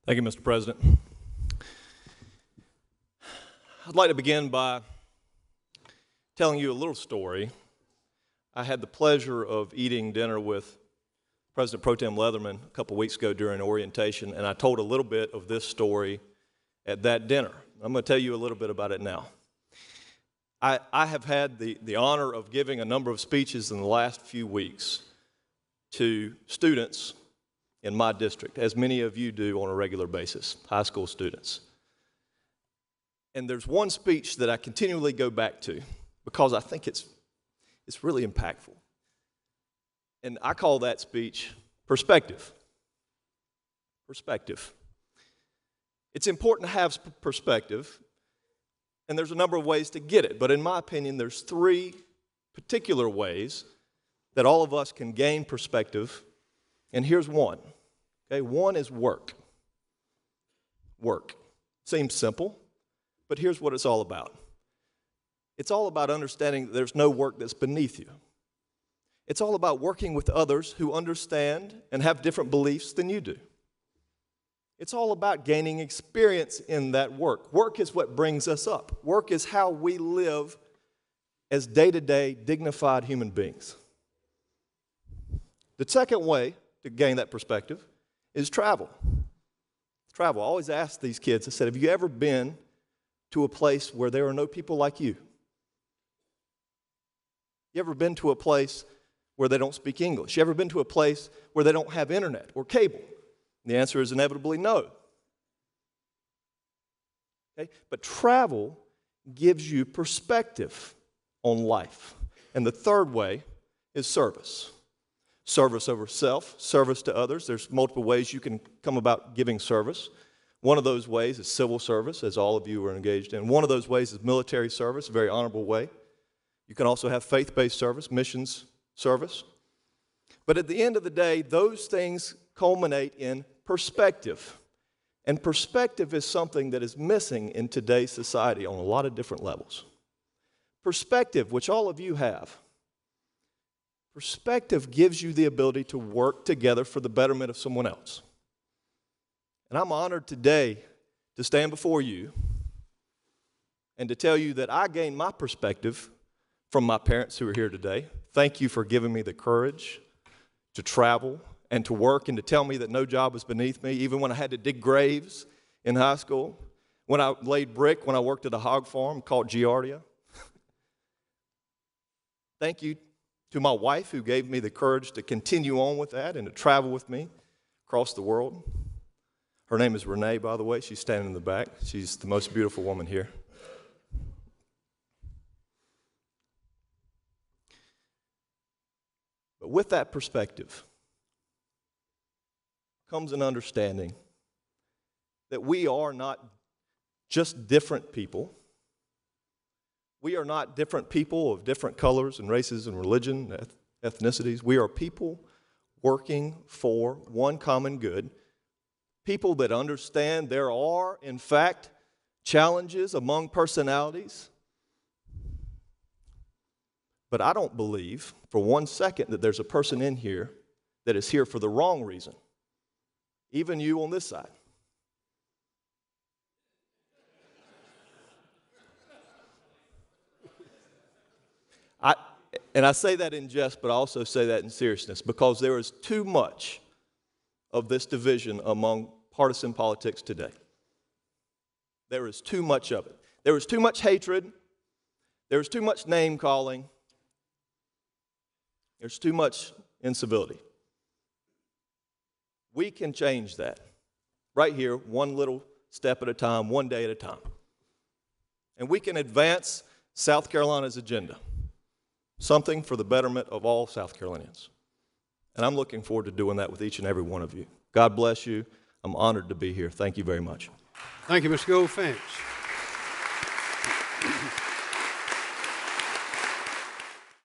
Thank you, Mr. President. I'd like to begin by telling you a little story. I had the pleasure of eating dinner with President Pro Tem Leatherman a couple weeks ago during orientation, and I told a little bit of this story at that dinner. I'm going to tell you a little bit about it now. I have had the honor of giving a number of speeches in the last few weeks to students in my district, as many of you do on a regular basis, high school students. And there's one speech that I continually go back to because I think it's really impactful. And I call that speech perspective. Perspective. It's important to have perspective, and there's a number of ways to get it. But in my opinion, there's three particular ways that all of us can gain perspective, and here's one. Okay, one is work. Work. Seems simple, but here's what it's all about. It's all about understanding that there's no work that's beneath you. It's all about working with others who understand and have different beliefs than you do. It's all about gaining experience in that work. Work is what brings us up. Work is how we live as day-to-day dignified human beings. The second way to gain that perspective is travel. Travel. I always ask these kids, I said, have you ever been to a place where there are no people like you? You ever been to a place where they don't speak English? You ever been to a place where they don't have internet or cable? The answer is inevitably no. Okay? But travel gives you perspective on life. And the third way is service. Service over self, service to others. There's multiple ways you can come about giving service. One of those ways is civil service, as all of you are engaged in. One of those ways is military service, a very honorable way. You can also have faith-based service, missions service. But at the end of the day, those things culminate in perspective. And perspective is something that is missing in today's society on a lot of different levels. Perspective, which all of you have. Perspective gives you the ability to work together for the betterment of someone else. And I'm honored today to stand before you and to tell you that I gained my perspective from my parents who are here today. Thank you for giving me the courage to travel and to work and to tell me that no job was beneath me, even when I had to dig graves in high school, when I laid brick, when I worked at a hog farm called Giardia. Thank you to my wife, who gave me the courage to continue on with that and to travel with me across the world. Her name is Renee, by the way. She's standing in the back. She's the most beautiful woman here. But with that perspective comes an understanding that we are not just different people. We are not different people of different colors and races and religion, ethnicities. We are people working for one common good, people that understand there are, in fact, challenges among personalities. But I don't believe for 1 second that there's a person in here that is here for the wrong reason, even you on this side. And I say that in jest, but I also say that in seriousness, because there is too much of this division among partisan politics today. There is too much of it. There is too much hatred. There is too much name-calling. There's too much incivility. We can change that right here, one little step at a time, one day at a time. And we can advance South Carolina's agenda. Something for the betterment of all South Carolinians. And I'm looking forward to doing that with each and every one of you. God bless you. I'm honored to be here. Thank you very much. Thank you, Mr. Goldfinch.